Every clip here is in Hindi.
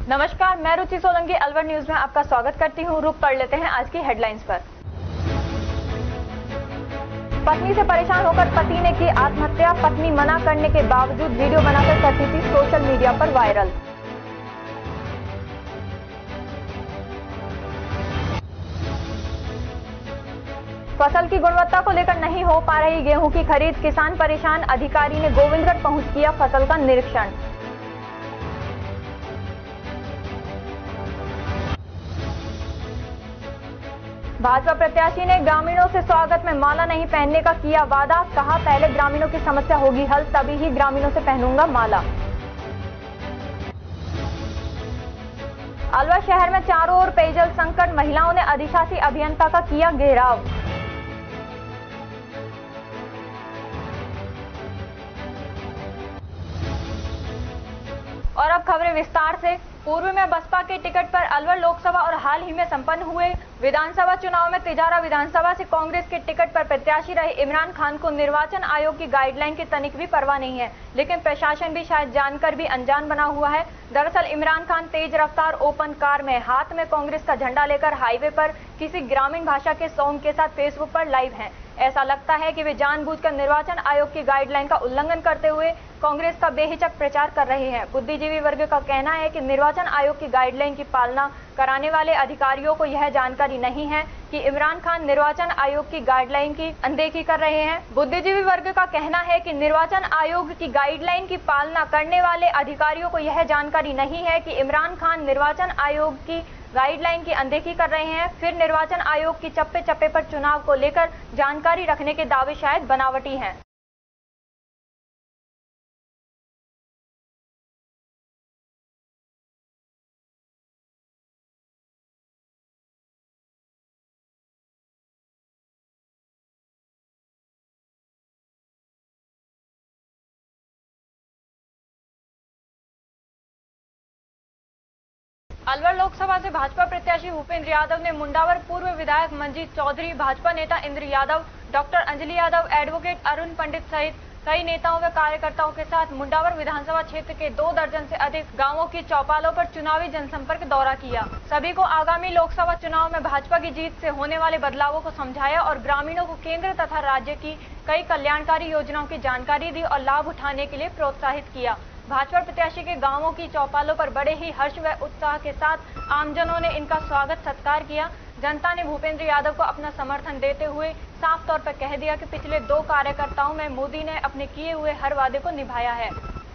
नमस्कार, मैं रुचि सोलंकी अलवर न्यूज में आपका स्वागत करती हूं। रुक कर लेते हैं आज की हेडलाइंस पर। पत्नी से परेशान होकर पति ने की आत्महत्या। पत्नी मना करने के बावजूद वीडियो बनाकर करती थी सोशल मीडिया पर वायरल। फसल की गुणवत्ता को लेकर नहीं हो पा रही गेहूं की खरीद, किसान परेशान। अधिकारी ने गोविंदगढ़ पहुंच किया फसल का निरीक्षण। भाजपा प्रत्याशी ने ग्रामीणों से स्वागत में माला नहीं पहनने का किया वादा। कहा, पहले ग्रामीणों की समस्या होगी हल, तभी ही ग्रामीणों से पहनूंगा माला। अलवर शहर में चारों ओर पेयजल संकट, महिलाओं ने अधिशासी अभियंता का किया घेराव। और अब खबरें विस्तार से। पूर्व में बसपा के टिकट पर अलवर लोकसभा और हाल ही में संपन्न हुए विधानसभा चुनाव में तिजारा विधानसभा से कांग्रेस के टिकट पर प्रत्याशी रहे इमरान खान को निर्वाचन आयोग की गाइडलाइन की तनिक भी परवाह नहीं है, लेकिन प्रशासन भी शायद जानकर भी अनजान बना हुआ है। दरअसल इमरान खान तेज रफ्तार ओपन कार में हाथ में कांग्रेस का झंडा लेकर हाईवे पर किसी ग्रामीण भाषा के सॉन्ग के साथ फेसबुक पर लाइव हैं। ऐसा लगता है कि वे जानबूझकर निर्वाचन आयोग की गाइडलाइन का उल्लंघन करते हुए कांग्रेस का बेहिचक प्रचार कर रहे हैं। बुद्धिजीवी वर्ग का कहना है कि निर्वाचन आयोग की गाइडलाइन की पालना कराने वाले अधिकारियों को यह जानकारी नहीं है कि इमरान खान निर्वाचन आयोग की गाइडलाइन की अनदेखी कर रहे हैं। बुद्धिजीवी वर्ग का कहना है कि निर्वाचन आयोग की गाइडलाइन की पालना करने वाले अधिकारियों को यह जानकारी नहीं है कि इमरान खान निर्वाचन आयोग की गाइडलाइन की अनदेखी कर रहे हैं। फिर निर्वाचन आयोग की चप्पे चप्पे पर चुनाव को लेकर जानकारी रखने के दावे शायद बनावटी हैं। अलवर लोकसभा से भाजपा प्रत्याशी भूपेंद्र यादव ने मुंडावर पूर्व विधायक मंजीत चौधरी, भाजपा नेता इंद्र यादव, डॉक्टर अंजलि यादव, एडवोकेट अरुण पंडित सहित कई नेताओं व कार्यकर्ताओं के साथ मुंडावर विधानसभा क्षेत्र के 2 दर्जन से अधिक गांवों की चौपालों पर चुनावी जनसंपर्क दौरा किया। सभी को आगामी लोकसभा चुनाव में भाजपा की जीत से होने वाले बदलावों को समझाया और ग्रामीणों को केंद्र तथा राज्य की कई कल्याणकारी योजनाओं की जानकारी दी और लाभ उठाने के लिए प्रोत्साहित किया। भाजपा प्रत्याशी के गांवों की चौपालों पर बड़े ही हर्ष व उत्साह के साथ आमजनों ने इनका स्वागत सत्कार किया। जनता ने भूपेंद्र यादव को अपना समर्थन देते हुए साफ तौर पर कह दिया कि पिछले 2 कार्यकर्ताओं में मोदी ने अपने किए हुए हर वादे को निभाया है,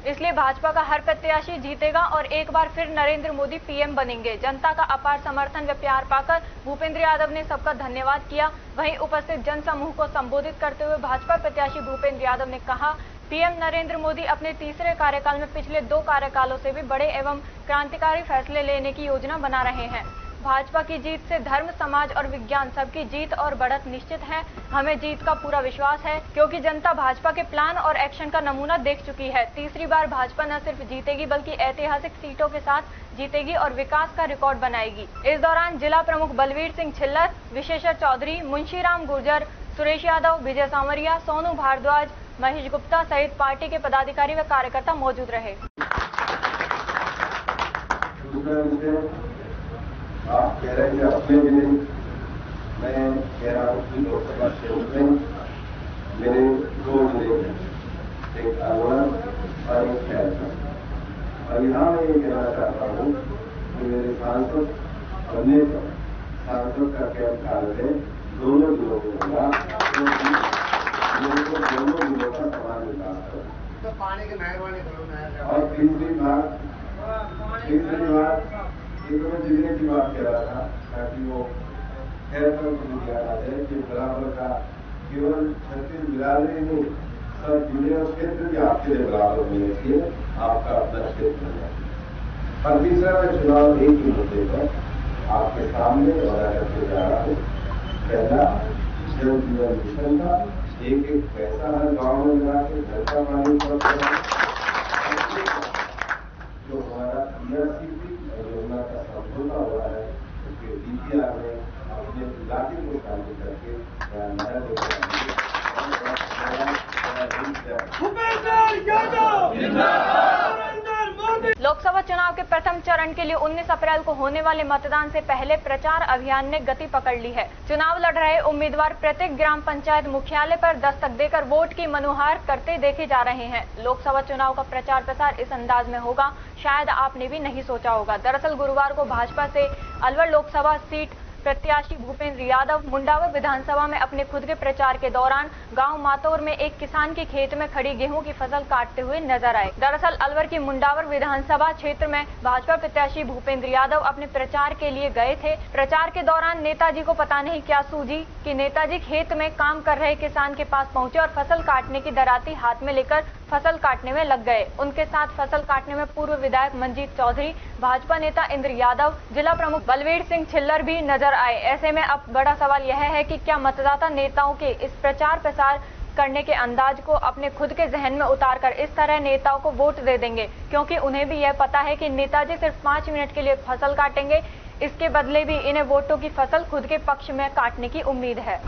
इसलिए भाजपा का हर प्रत्याशी जीतेगा और एक बार फिर नरेंद्र मोदी पीएम बनेंगे। जनता का अपार समर्थन व प्यार पाकर भूपेंद्र यादव ने सबका धन्यवाद किया। वहीं उपस्थित जनसमूह को संबोधित करते हुए भाजपा प्रत्याशी भूपेंद्र यादव ने कहा, पीएम नरेंद्र मोदी अपने तीसरे कार्यकाल में पिछले 2 कार्यकालों से भी बड़े एवं क्रांतिकारी फैसले लेने की योजना बना रहे हैं। भाजपा की जीत से धर्म, समाज और विज्ञान सबकी जीत और बढ़त निश्चित है। हमें जीत का पूरा विश्वास है क्योंकि जनता भाजपा के प्लान और एक्शन का नमूना देख चुकी है। तीसरी बार भाजपा न सिर्फ जीतेगी बल्कि ऐतिहासिक सीटों के साथ जीतेगी और विकास का रिकॉर्ड बनाएगी। इस दौरान जिला प्रमुख बलवीर सिंह छिल्लर, विशेषर चौधरी, मुंशीराम गुर्जर, सुरेश यादव, विजय सांवरिया, सोनू भारद्वाज, महेश गुप्ता सहित पार्टी के पदाधिकारी व कार्यकर्ता मौजूद रहे। आप कह रहे हैं कि अपने जिले, मैं कह रहा हूँ कि लोकसभा क्षेत्र में मेरे 2 जिले हैं, एक अलवर और एक खैरसर। और यहाँ मैं ये कहना चाहता हूँ कि मेरे सांसद बनने पर सांसद का कैंप कार्य दोनों जिलों को होगा, दोनों जिलों का समान विकास करें। पानी की मेहरबानी करो। और तीसरी बात ये तो मैं जिले की बात कह रहा था ताकि वो खैरसर को ध्यान आ जाए कि बराबर का केवल 36 बिरादरी नहीं, सब जिले और क्षेत्र भी आपके लिए बराबर होने चाहिए, आपका अपना क्षेत्र है। और तीसरा मैं चुनाव एक ही मुद्दे पर आपके सामने वादा करके जा रहा हूँ। पहला, जल जीवन मिशन का एक पैसा हर गाँव में लगा के घर का पानी पहुंचाना, जो हमारा PRCP योजना का समझौता हुआ है उसके DPR में अपने इलाके को शामिल करके लोकसभा लोकसभा चुनाव के प्रथम चरण के लिए 19 अप्रैल को होने वाले मतदान से पहले प्रचार अभियान ने गति पकड़ ली है। चुनाव लड़ रहे उम्मीदवार प्रत्येक ग्राम पंचायत मुख्यालय पर दस्तक देकर वोट की मनुहार करते देखे जा रहे हैं। लोकसभा चुनाव का प्रचार प्रसार इस अंदाज में होगा, शायद आपने भी नहीं सोचा होगा। दरअसल गुरुवार को भाजपा से अलवर लोकसभा सीट प्रत्याशी भूपेंद्र यादव मुंडावर विधानसभा में अपने खुद के प्रचार के दौरान गांव मातौर में एक किसान के खेत में खड़ी गेहूं की फसल काटते हुए नजर आए। दरअसल अलवर की मुंडावर विधानसभा क्षेत्र में भाजपा प्रत्याशी भूपेंद्र यादव अपने प्रचार के लिए गए थे। प्रचार के दौरान नेताजी को पता नहीं क्या सूझी कि नेताजी खेत में काम कर रहे किसान के पास पहुंचे और फसल काटने की दराती हाथ में लेकर फसल काटने में लग गए। उनके साथ फसल काटने में पूर्व विधायक मंजीत चौधरी, भाजपा नेता इंद्र यादव, जिला प्रमुख बलवीर सिंह छिल्लर भी नजर आए। ऐसे में अब बड़ा सवाल यह है कि क्या मतदाता नेताओं के इस प्रचार प्रसार करने के अंदाज को अपने खुद के जहन में उतारकर इस तरह नेताओं को वोट दे देंगे, क्योंकि उन्हें भी यह पता है कि नेताजी सिर्फ 5 मिनट के लिए फसल काटेंगे, इसके बदले भी इन्हें वोटों की फसल खुद के पक्ष में काटने की उम्मीद है।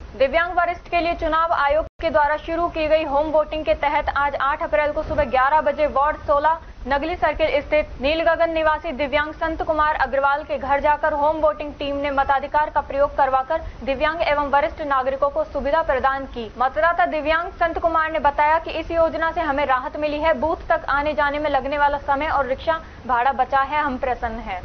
दिव्यांग वरिष्ठ के लिए चुनाव आयोग के द्वारा शुरू की गई होम वोटिंग के तहत आज 8 अप्रैल को सुबह 11 बजे वार्ड 16 नगली सर्किल स्थित नीलगगन निवासी दिव्यांग संत कुमार अग्रवाल के घर जाकर होम वोटिंग टीम ने मताधिकार का प्रयोग करवाकर दिव्यांग एवं वरिष्ठ नागरिकों को सुविधा प्रदान की। मतदाता दिव्यांग संत कुमार ने बताया कि इस योजना से हमें राहत मिली है, बूथ तक आने जाने में लगने वाला समय और रिक्शा भाड़ा बचा है, हम प्रसन्न हैं।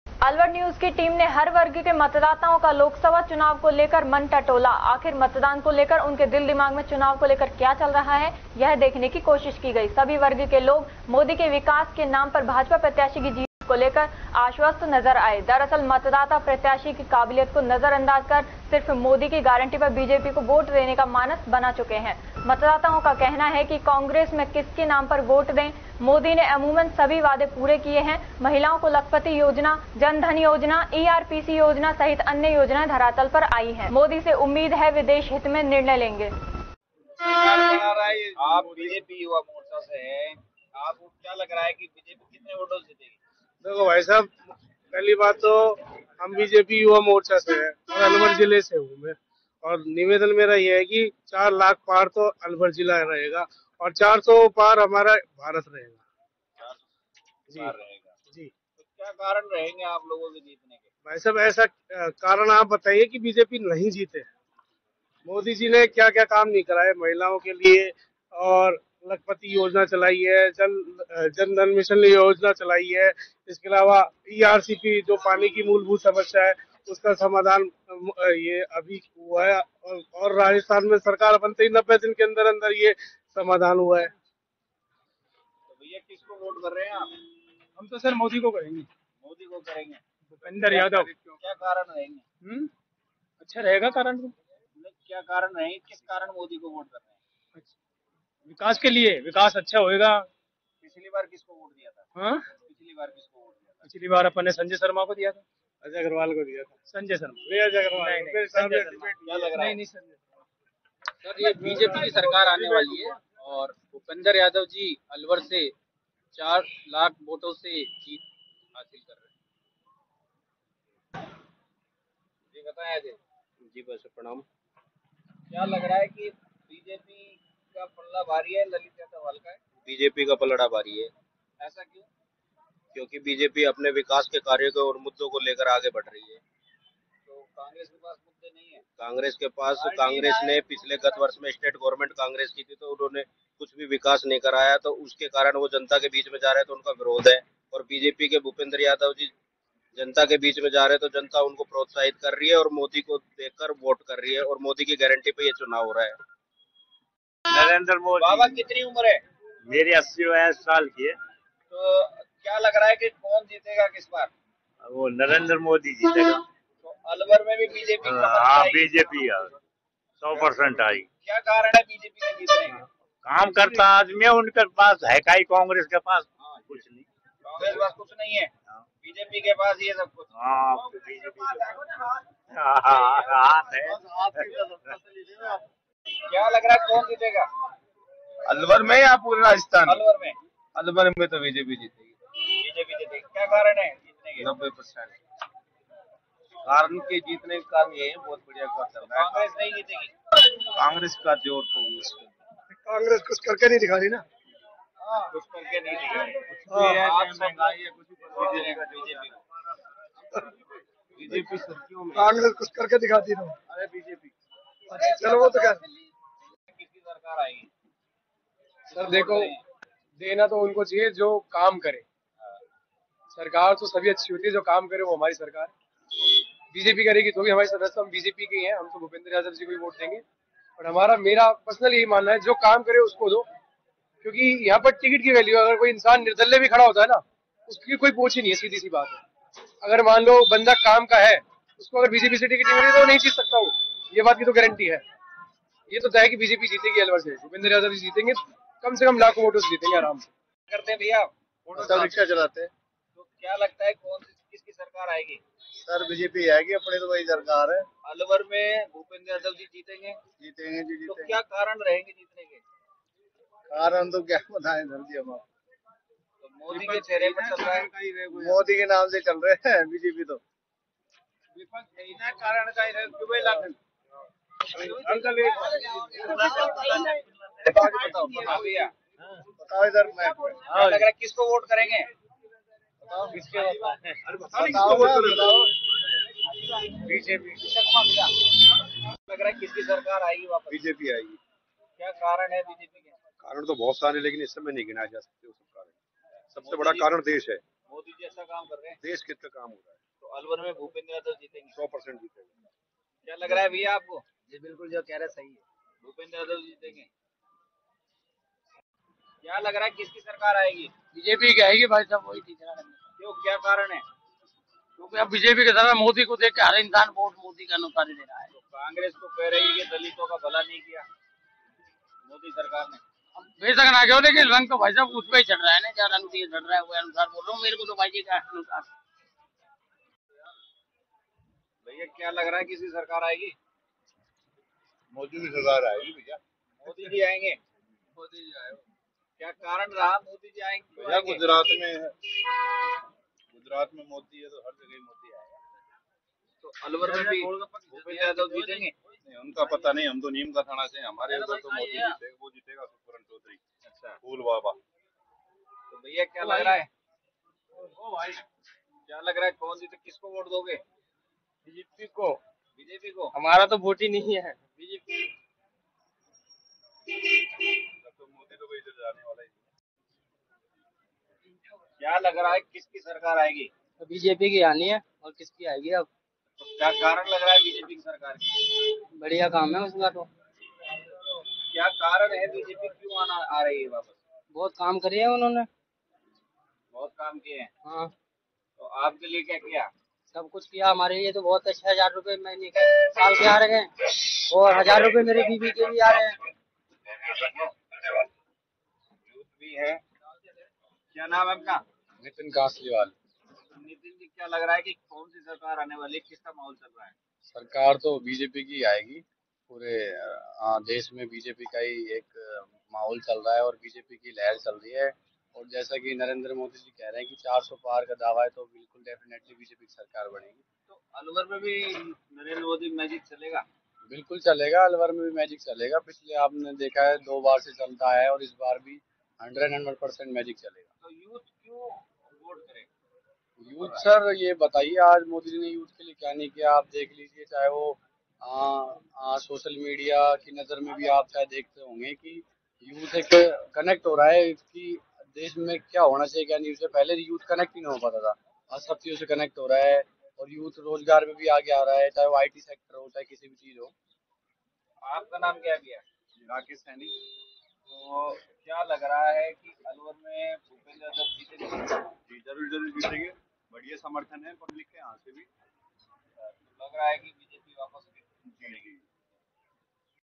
अलवर न्यूज की टीम ने हर वर्ग के मतदाताओं का लोकसभा चुनाव को लेकर मन टटोला। आखिर मतदान को लेकर उनके दिल दिमाग में चुनाव को लेकर क्या चल रहा है, यह देखने की कोशिश की गई। सभी वर्ग के लोग मोदी के विकास के नाम पर भाजपा प्रत्याशी की जीत को लेकर आश्वस्त नजर आए। दरअसल मतदाता प्रत्याशी की काबिलियत को नजरअंदाज कर सिर्फ मोदी की गारंटी पर बीजेपी को वोट देने का मानस बना चुके हैं। मतदाताओं का कहना है कि कांग्रेस में किसके नाम पर वोट दें, मोदी ने अमूमन सभी वादे पूरे किए हैं। महिलाओं को लखपति योजना, जन धन योजना, ERPC योजना सहित अन्य योजनाएं धरातल पर आई हैं। मोदी से उम्मीद है वे देश हित में निर्णय लेंगे। आप बीजेपी युवा मोर्चा से हैं, आपको क्या लग रहा है कि बीजेपी कितने वोटों से जीतेगी? देखो भाई साहब, पहली बात तो हम बीजेपी युवा मोर्चा से हैं और अलवर जिले से हूँ मैं, और निवेदन मेरा ये है कि 4 लाख पार तो अलवर जिला रहेगा और 400 पार हमारा भारत रहेगा। 400 पार रहेगा जी। तो क्या कारण रहेंगे आप लोगों के जीतने के? भाई साहब, ऐसा कारण आप बताइए कि बीजेपी नहीं जीते। मोदी जी ने क्या क्या काम नहीं कराए महिलाओं के लिए, और लखपति योजना चलाई है, जन धन मिशन योजना चलाई है। इसके अलावा ERCP जो पानी की मूलभूत समस्या है उसका समाधान ये अभी हुआ है, और राजस्थान में सरकार बनते ही 90 दिन के अंदर अंदर ये समाधान हुआ है। तो भैया किसको वोट कर रहे हैं आप? हम तो सर मोदी को करेंगे। मोदी को करेंगे। भूपेंद्र यादव। क्या कारण रहेंगे? अच्छा रहेगा कारण। क्या कारण रहेंगे, किस कारण मोदी को वोट कर रहे हैं? विकास के लिए, विकास अच्छा होएगा। पिछली बार किसको वोट दिया था? हाँ, पिछली बार किसको वोट दिया था? पिछली बार अपन ने संजय शर्मा को दिया था। अजय अग्रवाल को दिया था। संजय शर्मा। अजय अग्रवाल। क्या लग रहा है? नहीं संजय। सर, ये बीजेपी की सरकार आने वाली है और भूपेंद्र यादव जी अलवर से 4 लाख वोटों से जीत हासिल कर रहे हैं। जी बताया जी बस प्रणाम। क्या लग रहा है कि बीजेपी का पल्ला भारी है, ललित यादव हल्का है? बीजेपी का पलड़ा भारी है। ऐसा क्यों? क्योंकि बीजेपी अपने विकास के कार्यों को और मुद्दों को लेकर आगे बढ़ रही है। तो कांग्रेस के पास मुद्दे नहीं है? कांग्रेस ने पिछले गत वर्ष में स्टेट गवर्नमेंट कांग्रेस की थी, तो उन्होंने कुछ भी विकास नहीं कराया, तो उसके कारण वो जनता के बीच में जा रहे हैं, तो उनका विरोध है। और बीजेपी के भूपेंद्र यादव जी जनता के बीच में जा रहे हैं, तो जनता उनको प्रोत्साहित कर रही है और मोदी को देखकर वोट कर रही है, और मोदी की गारंटी पे ये चुनाव हो रहा है। नरेंद्र मोदी। बाबा कितनी उम्र है? मेरी 80 साल की है। तो क्या लग रहा है कि कौन जीतेगा किस बार? वो नरेंद्र मोदी जीतेगा। तो अलवर में भी बीजेपी हाँ बीजेपी 100% आई। क्या कारण है बीजेपी के जीतने का? काम करता आदमी है, उनके पास है का ही, कांग्रेस के पास कुछ नहीं। कांग्रेस के पास कुछ नहीं है, बीजेपी के पास ये सब कुछ। हाँ बीजेपी हाथ है। क्या लग रहा है कौन जीतेगा अलवर में या पूरे राजस्थान? अलवर में? अलवर में तो बीजेपी जीतेगी। बीजेपी जीतेगी, क्या कारण है जीतने के? 90%। कारण के जीतने का कारण ये है, बहुत बढ़िया काम चल रहा है। कांग्रेस नहीं जीतेगी? कांग्रेस का जोर तो कांग्रेस कुछ करके नहीं दिखा रही ना। कुछ करके नहीं दिखा रही। बीजेपी सब्जियों में कांग्रेस कुछ करके दिखाती ना। अरे बीजेपी अच्छा चलो वो तो क्या। किसकी सरकार आएगी? सर देखो, देना तो उनको चाहिए जो काम करे। सरकार तो सभी अच्छी होती है, जो काम करे वो हमारी सरकार है। बीजेपी करेगी तो भी हमारी सदस्य, हम बीजेपी के ही हैं, हम तो भूपेंद्र यादव जी को ही वोट देंगे। और मेरा पर्सनल यही मानना है, जो काम करे उसको दो, क्योंकि यहाँ पर टिकट की वैल्यू, अगर कोई इंसान निर्दलीय भी खड़ा होता है ना, उसकी कोई पूछ ही नहीं है, सीधी सी बात है। अगर मान लो बंदा काम का है, उसको अगर बीजेपी से टिकट नहीं मिली तो नहीं जीत सकता वो, ये बात की तो गारंटी है। ये तो तय है कि बीजेपी जीतेगी अलवर से, भूपेंद्र यादव जी जीतेंगे, कम से कम लाखों वोटों से जीतेंगे आराम से। करते हैं भैया, सब रिक्शा चलाते हैं। तो क्या लगता है कौन सी किसकी सरकार आएगी? सर बीजेपी आएगी, अपनी तो वही सरकार है। अलवर में भूपेंद्र यादव जी जीतेंगे? जीतेंगे जी तो जीतेंगे। क्या कारण रहेंगे जीतने के? कारण तो क्या बताएं सर जी, हम तो मोदी के चेहरे पर चल रहा है। मोदी के नाम से चल रहे हैं बीजेपी तो। कारण का बताओ भैया, बताओ इधर मैं क्या लग रहा है किसको वोट करेंगे? किसके बताओ बीजेपी। लग रहा है किसकी सरकार आएगी वापस? बीजेपी आएगी। क्या कारण है बीजेपी के? कारण तो बहुत सारे, लेकिन इस समय नहीं गिनाए जा सकते वो सब कारण। सबसे बड़ा कारण देश है। मोदी जी अच्छा काम कर रहे हैं, देश कितना काम हो रहा है। तो अलवर में भूपेंद्र यादव जीतेंगे? 100% जीतेगा। क्या लग रहा है भैया आपको? जी बिल्कुल, जो कह रहे सही है, भूपेंद्र यादव जीतेंगे। क्या लग रहा है किसकी सरकार आएगी? बीजेपी की आएगी भाई साहब, वही ठीक है। क्यों, क्या कारण है? क्योंकि अब बीजेपी के समय मोदी को देख के हर इंसान वोट मोदी का अनुसार ही दे रहा है। तो कांग्रेस तो कह रही है कि दलितों का भला नहीं किया मोदी सरकार ने। अब बेशक ना क्यों, लेकिन रंग तो भाई साहब उस पर ही चढ़ रहा है ना, क्या रंग दिए चढ़ रहा है वो अनुसार बोल रहा हूँ, मेरे को तो भाई जी का अनुसार। भैया क्या लग रहा है किसकी सरकार आएगी? मोदी की सरकार आएगी भैया। मोदी जी आएंगे? मोदी जी आए, क्या कारण रहा मोदी जी आएंगे? भैया गुजरात में है, गुजरात में मोदी है तो हर जगह मोदी आएगा। तो अलवर में भी भूपेंद्र यादव जीतेंगे? नहीं, उनका पता नहीं, हम तो नीम का थाना से, हमारे उधर तो मोदी जीतेगा, वो जीतेगा सुखपुरन चौधरी। अच्छा, फूल बाबा। तो भैया क्या लग रहा है, क्या लग रहा है कौन जीते, किसको वोट दोगे? बीजेपी को। बीजेपी को? हमारा तो वोट ही नहीं है बीजेपी। तो मोदी तो इधर जाने वाला ही। क्या लग रहा है किसकी सरकार आएगी? तो बीजेपी की आनी है, और किसकी आएगी अब? तो क्या कारण लग रहा है बीजेपी की सरकार की? बढ़िया काम है उसका तो। क्या कारण है बीजेपी क्यों आ रही है वापस? बहुत काम करे हैं उन्होंने, बहुत काम किए हैं। हाँ तो आपके लिए क्या किया? सब कुछ किया हमारे लिए, तो बहुत अच्छा। 1000 रुपए महीने के साल के आ रहे हैं, और 1000 रुपए मेरे बीवी के भी आ रहे हैं। यूथ भी है। क्या नाम है आपका? नितिन कासलीवाल। नितिन जी, क्या लग रहा है कि कौन सी सरकार आने वाली है, किसका माहौल चल रहा है? सरकार तो बीजेपी की आएगी, पूरे देश में बीजेपी का ही एक माहौल चल रहा है और बीजेपी की लहर चल रही है। और जैसा कि नरेंद्र मोदी जी कह रहे हैं कि 400 पार का दावा है, तो बिल्कुल डेफिनेटली बीजेपी की सरकार बनेगी। तो अलवर में भी नरेंद्र मोदी मैजिक चलेगा? बिल्कुल चलेगा, अलवर में भी मैजिक चलेगा। पिछले आपने देखा है 2 बार से चलता है, और इस बार भी 100% मैजिक चलेगा। तो यूथ क्यों वोट करे? यूथ सर ये बताइए, आज मोदी जी ने यूथ के लिए क्या नहीं किया। आप देख लीजिए, चाहे वो सोशल मीडिया की नज़र में भी आप चाहे देखते होंगे कि यूथ एक कनेक्ट हो रहा है कि देश में क्या होना चाहिए क्या नहीं। उससे पहले यूथ कनेक्ट ही नहीं हो पाता था, आज सब चीज़ों से कनेक्ट हो रहा है। और यूथ रोजगार में भी आगे आ रहा है, चाहे वो IT सेक्टर हो, चाहे किसी भी चीज़ हो। आपका नाम क्या है भैया? राकेश सैनी। तो क्या लग रहा है कि अलवर में भूपेंद्र यादव जीतेंगे? जी जरूर जरूर जीतेंगे, बढ़िया समर्थन है पब्लिक के यहाँ से भी। लग लग रहा है कि बीजेपी वापस जीतेगी।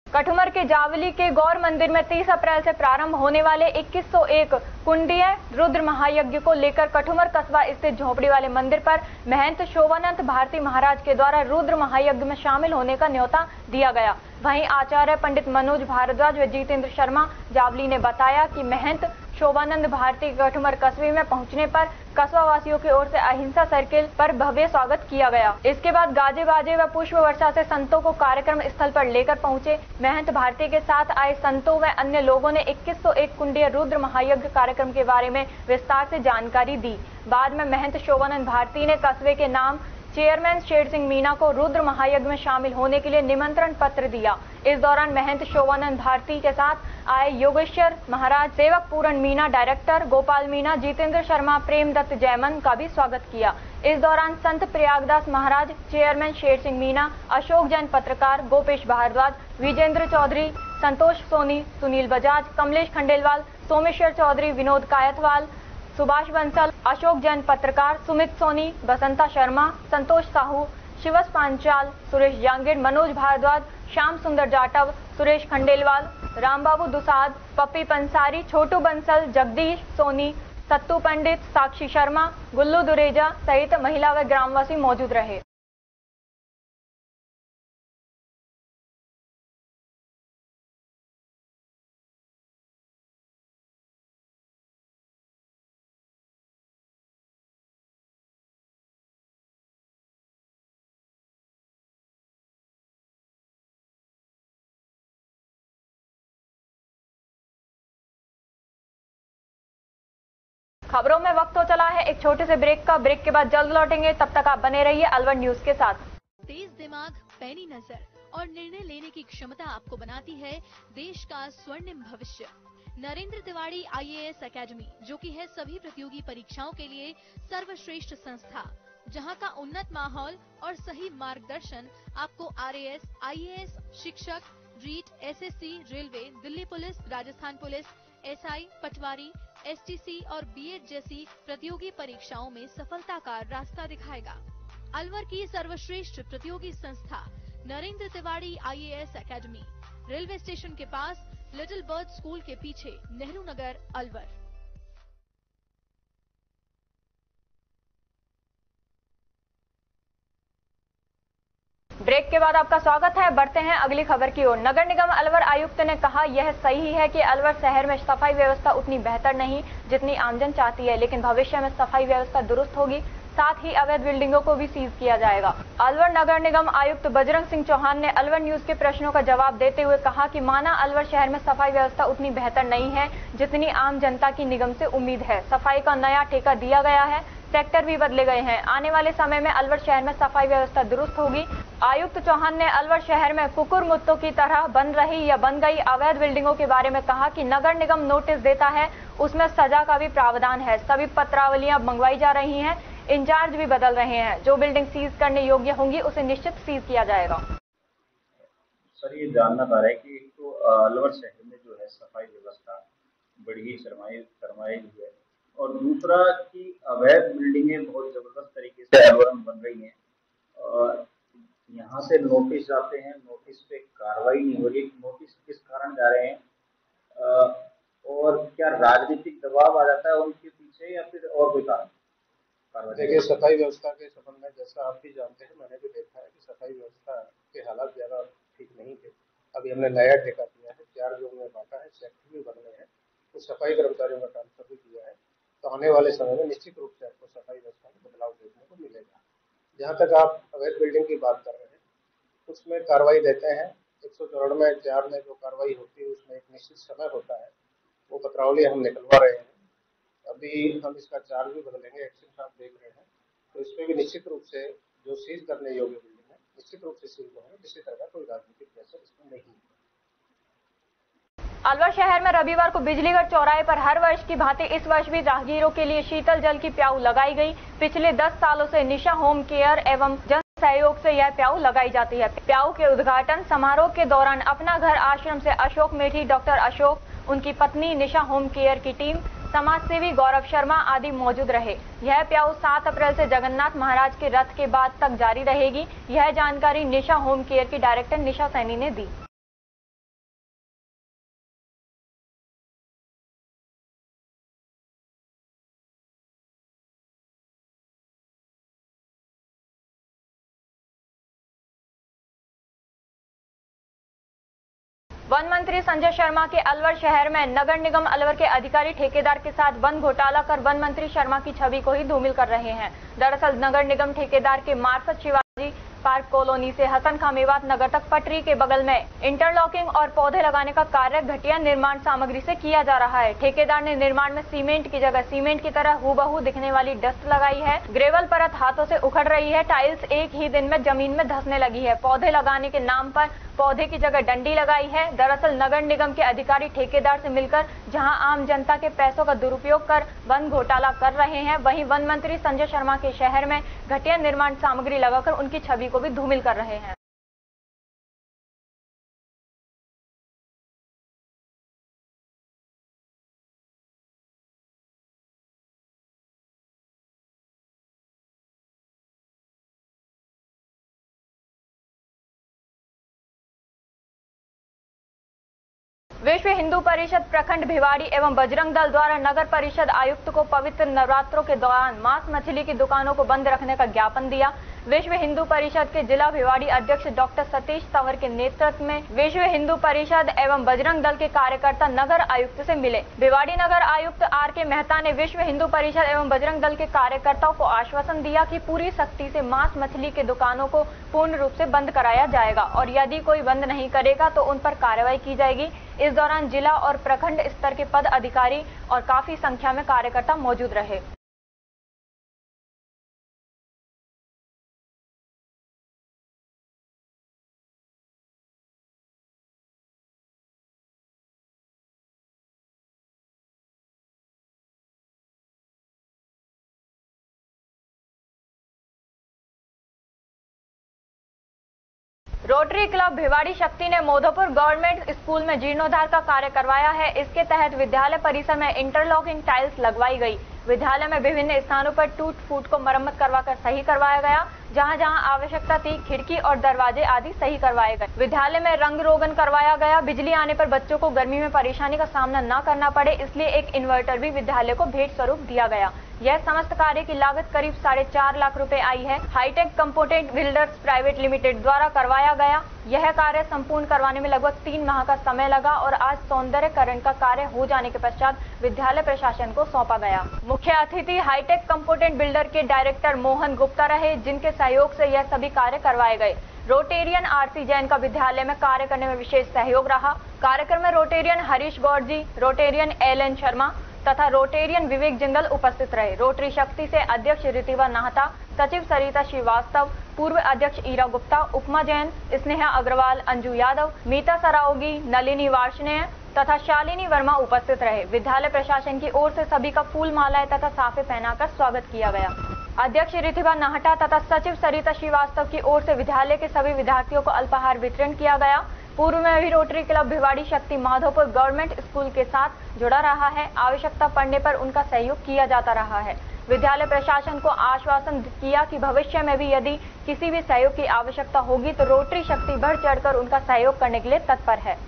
कठुमर के जावली के गौर मंदिर में 30 अप्रैल से प्रारंभ होने वाले 2101 कुंडीय रुद्र महायज्ञ को लेकर कठुमर कस्बा स्थित झोपड़ी वाले मंदिर पर महंत शोभानंद भारती महाराज के द्वारा रुद्र महायज्ञ में शामिल होने का न्योता दिया गया। वहीं आचार्य पंडित मनोज भारद्वाज व जितेंद्र शर्मा जावली ने बताया कि महंत शोभानंद भारती कठुमर कस्बे में पहुंचने पर कस्बा वासियों की ओर से अहिंसा सर्किल पर भव्य स्वागत किया गया। इसके बाद गाजे बाजे व पुष्प वर्षा से संतों को कार्यक्रम स्थल पर लेकर पहुंचे। महंत भारती के साथ आए संतों व अन्य लोगों ने 2101 कुंडीय रुद्र महायज्ञ कार्यक्रम के बारे में विस्तार से जानकारी दी। बाद में महंत शोभानंद भारती ने कस्बे के नाम चेयरमैन शेर सिंह मीणा को रुद्र महायज्ञ में शामिल होने के लिए निमंत्रण पत्र दिया। इस दौरान महंत शोभानंद भारती के साथ आए योगेश्वर महाराज, सेवक पूरन मीणा, डायरेक्टर गोपाल मीणा, जितेंद्र शर्मा, प्रेमदत्त जयमन का भी स्वागत किया। इस दौरान संत प्रयागदास महाराज, चेयरमैन शेर सिंह मीणा, अशोक जैन पत्रकार, गोपेश भारद्वाज, विजेंद्र चौधरी, संतोष सोनी, सुनील बजाज, कमलेश खंडेलवाल, सोमेश्वर चौधरी, विनोद कायतवाल, सुभाष बंसल, अशोक जैन पत्रकार, सुमित सोनी, बसंता शर्मा, संतोष साहू, शिवस पांचाल, सुरेश जांगीर, मनोज भारद्वाज, श्याम सुंदर जाटव, सुरेश खंडेलवाल, रामबाबू दुसाद, पप्पी पंसारी, छोटू बंसल, जगदीश सोनी, सत्तू पंडित, साक्षी शर्मा, गुल्लू दुरेजा सहित महिला व ग्रामवासी मौजूद रहे। खबरों में वक्त हो चला है एक छोटे से ब्रेक का। ब्रेक के बाद जल्द लौटेंगे, तब तक आप बने रहिए अलवर न्यूज के साथ। तेज दिमाग, पैनी नजर और निर्णय लेने की क्षमता आपको बनाती है देश का स्वर्णिम भविष्य। नरेंद्र तिवारी IAS एकेडमी, जो कि है सभी प्रतियोगी परीक्षाओं के लिए सर्वश्रेष्ठ संस्था, जहां का उन्नत माहौल और सही मार्गदर्शन आपको RAS, IAS, शिक्षक, REET, SSC, railway, Delhi police, Rajasthan police, SI, पटवारी, STC और B.Ed जैसी प्रतियोगी परीक्षाओं में सफलता का रास्ता दिखाएगा। अलवर की सर्वश्रेष्ठ प्रतियोगी संस्था Narendra Tiwari IAS academy, railway station के पास, लिटिल बर्ड स्कूल के पीछे, नेहरू नगर, अलवर। ब्रेक के बाद आपका स्वागत है। बढ़ते हैं अगली खबर की ओर। नगर निगम अलवर आयुक्त ने कहा यह सही है कि अलवर शहर में सफाई व्यवस्था उतनी बेहतर नहीं जितनी आमजन चाहती है, लेकिन भविष्य में सफाई व्यवस्था दुरुस्त होगी, साथ ही अवैध बिल्डिंगों को भी सीज किया जाएगा। अलवर नगर निगम आयुक्त बजरंग सिंह चौहान ने अलवर न्यूज के प्रश्नों का जवाब देते हुए कहा कि माना अलवर शहर में सफाई व्यवस्था उतनी बेहतर नहीं है जितनी आम जनता की निगम से उम्मीद है। सफाई का नया ठेका दिया गया है, सेक्टर भी बदले गए हैं। आने वाले समय में अलवर शहर में सफाई व्यवस्था दुरुस्त होगी। आयुक्त चौहान ने अलवर शहर में कुकुर मुत्तों की तरह बन रही या बन गई अवैध बिल्डिंगों के बारे में कहा कि नगर निगम नोटिस देता है, उसमें सजा का भी प्रावधान है। सभी पत्रावलियां मंगवाई जा रही हैं, इंचार्ज भी बदल रहे हैं। जो बिल्डिंग सीज करने योग्य होंगी उसे निश्चित सीज किया जाएगा। सर, ये जानना चाह रहा है कि तो अलवर शहर में जो है सफाई व्यवस्था बड़ी शर्माई हुई है, और दूसरा कि अवैध बिल्डिंगें बहुत जबरदस्त तरीके से अलवर में बन रही हैं। यहाँ से नोटिस जाते हैं, नोटिस पे कार्रवाई नहीं हो रही। नोटिस किस कारण जा रहे हैं, और क्या राजनीतिक दबाव आ जाता है उनके पीछे या फिर और कोई कारण? देखिए, सफाई व्यवस्था के संबंध में जैसा आप भी जानते हैं, मैंने भी देखा है कि सफाई व्यवस्था के हालात ज़्यादा ठीक नहीं थे। अभी हमने नया ठेका किया है, 4 जोन में बांटा है, सेक्टर भी बनने हैं, तो सफाई कर्मचारियों का ट्रांसफर भी किया है। तो आने वाले समय में निश्चित रूप से आपको सफाई व्यवस्था में बदलाव देखने को मिलेगा। जहाँ तक आप अवैध बिल्डिंग की बात कर रहे हैं, उसमें कार्रवाई देते हैं। 194 में जो कार्रवाई होती है उसमें एक निश्चित समय होता है, वो पत्रावली हम निकलवा रहे हैं। अभी हम इसका चार्ज भी बदलेंगे, एक्शन आप देख रहे हैं, तो इसमें भी निश्चित रूप से जो सीज करने योग्य बिल्डिंग है निश्चित रूप से सीज होंगे। किसी तरह का कोई राजनीतिक प्रेशर इसमें नहीं है। अलवर शहर में रविवार को बिजलीगढ़ चौराहे पर हर वर्ष की भांति इस वर्ष भी राहगीरों के लिए शीतल जल की प्याऊ लगाई गई। पिछले 10 सालों से निशा होम केयर एवं जन सहयोग से यह प्याऊ लगाई जाती है। प्याऊ के उद्घाटन समारोह के दौरान अपना घर आश्रम से अशोक मेठी, डॉक्टर अशोक, उनकी पत्नी निशा होम केयर की टीम, समाजसेवी गौरव शर्मा आदि मौजूद रहे। यह प्याऊ 7 अप्रैल से जगन्नाथ महाराज के रथ के बाद तक जारी रहेगी। यह जानकारी निशा होम केयर की डायरेक्टर निशा सैनी ने दी। वन मंत्री संजय शर्मा के अलवर शहर में नगर निगम अलवर के अधिकारी ठेकेदार के साथ वन घोटाला कर वन मंत्री शर्मा की छवि को ही धूमिल कर रहे हैं। दरअसल नगर निगम ठेकेदार के मार्फत शिवाजी पार्क कॉलोनी से हसन खां मेवात नगर तक पटरी के बगल में इंटरलॉकिंग और पौधे लगाने का कार्य घटिया निर्माण सामग्री से किया जा रहा है। ठेकेदार ने निर्माण में सीमेंट की जगह सीमेंट की तरह हूबहू दिखने वाली डस्ट लगाई है। ग्रेवल परत हाथों से उखड़ रही है। टाइल्स एक ही दिन में जमीन में धंसने लगी है। पौधे लगाने के नाम पर पौधे की जगह डंडी लगाई है। दरअसल नगर निगम के अधिकारी ठेकेदार से मिलकर जहां आम जनता के पैसों का दुरुपयोग कर वन घोटाला कर रहे हैं, वहीं वन मंत्री संजय शर्मा के शहर में घटिया निर्माण सामग्री लगाकर उनकी छवि को भी धूमिल कर रहे हैं। विश्व हिंदू परिषद प्रखंड भिवाड़ी एवं बजरंग दल द्वारा नगर परिषद आयुक्त को पवित्र नवरात्रों के दौरान मांस मछली की दुकानों को बंद रखने का ज्ञापन दिया। विश्व हिंदू परिषद के जिला भिवाड़ी अध्यक्ष डॉक्टर सतीश तंवर के नेतृत्व में विश्व हिंदू परिषद एवं बजरंग दल के कार्यकर्ता नगर आयुक्त से मिले। भिवाड़ी नगर आयुक्त आर.के. मेहता ने विश्व हिंदू परिषद एवं बजरंग दल के कार्यकर्ताओं को आश्वासन दिया कि पूरी सख्ती से मांस मछली के दुकानों को पूर्ण रूप से बंद कराया जाएगा और यदि कोई बंद नहीं करेगा तो उन पर कार्रवाई की जाएगी। इस दौरान जिला और प्रखंड स्तर के पद अधिकारी और काफी संख्या में कार्यकर्ता मौजूद रहे। रोटरी क्लब भिवाड़ी शक्ति ने मोदोपुर गवर्नमेंट स्कूल में जीर्णोद्धार का कार्य करवाया है। इसके तहत विद्यालय परिसर में इंटरलॉकिंग टाइल्स लगवाई गई। विद्यालय में विभिन्न स्थानों पर टूट फूट को मरम्मत करवाकर सही करवाया गया। जहां जहां आवश्यकता थी खिड़की और दरवाजे आदि सही करवाए गए। विद्यालय में रंग रोगन करवाया गया। बिजली आने पर बच्चों को गर्मी में परेशानी का सामना न करना पड़े, इसलिए एक इन्वर्टर भी विद्यालय को भेंट स्वरूप दिया गया। यह समस्त कार्य की लागत करीब 4.5 लाख रुपए आई है। Hi-tech component builders private limited द्वारा करवाया गया। यह कार्य संपूर्ण करवाने में लगभग 3 माह का समय लगा और आज सौंदर्यकरण का कार्य हो जाने के पश्चात विद्यालय प्रशासन को सौंपा गया। मुख्य अतिथि हाईटेक कंपोनेंट बिल्डर के डायरेक्टर मोहन गुप्ता रहे, जिनके सहयोग से यह सभी कार्य करवाए गए। रोटेरियन आरसी जैन का विद्यालय में कार्य करने में विशेष सहयोग रहा। कार्यक्रम में रोटेरियन हरीश गौड़ जी, रोटेरियन एल.एन. शर्मा तथा रोटेरियन विवेक जिंदल उपस्थित रहे। रोटरी शक्ति से अध्यक्ष रितिवा नाहता, सचिव सरिता श्रीवास्तव, पूर्व अध्यक्ष ईरा गुप्ता, उपमा जैन, स्नेहा अग्रवाल, अंजू यादव, मीता सराओगी, नलिनी वार्ष्णेय तथा शालिनी वर्मा उपस्थित रहे। विद्यालय प्रशासन की ओर से सभी का फूल मालाएं तथा साफे पहनाकर स्वागत किया गया। अध्यक्ष रितिवा नाहटा तथा सचिव सरिता श्रीवास्तव की ओर से विद्यालय के सभी विद्यार्थियों को अल्पाहार वितरण किया गया। पूर्व में भी रोटरी क्लब भिवाड़ी शक्ति माधोपुर गवर्नमेंट स्कूल के साथ जुड़ा रहा है। आवश्यकता पड़ने पर उनका सहयोग किया जाता रहा है। विद्यालय प्रशासन को आश्वासन किया कि भविष्य में भी यदि किसी भी सहयोग की आवश्यकता होगी तो रोटरी शक्ति बढ़ चढ़कर उनका सहयोग करने के लिए तत्पर है।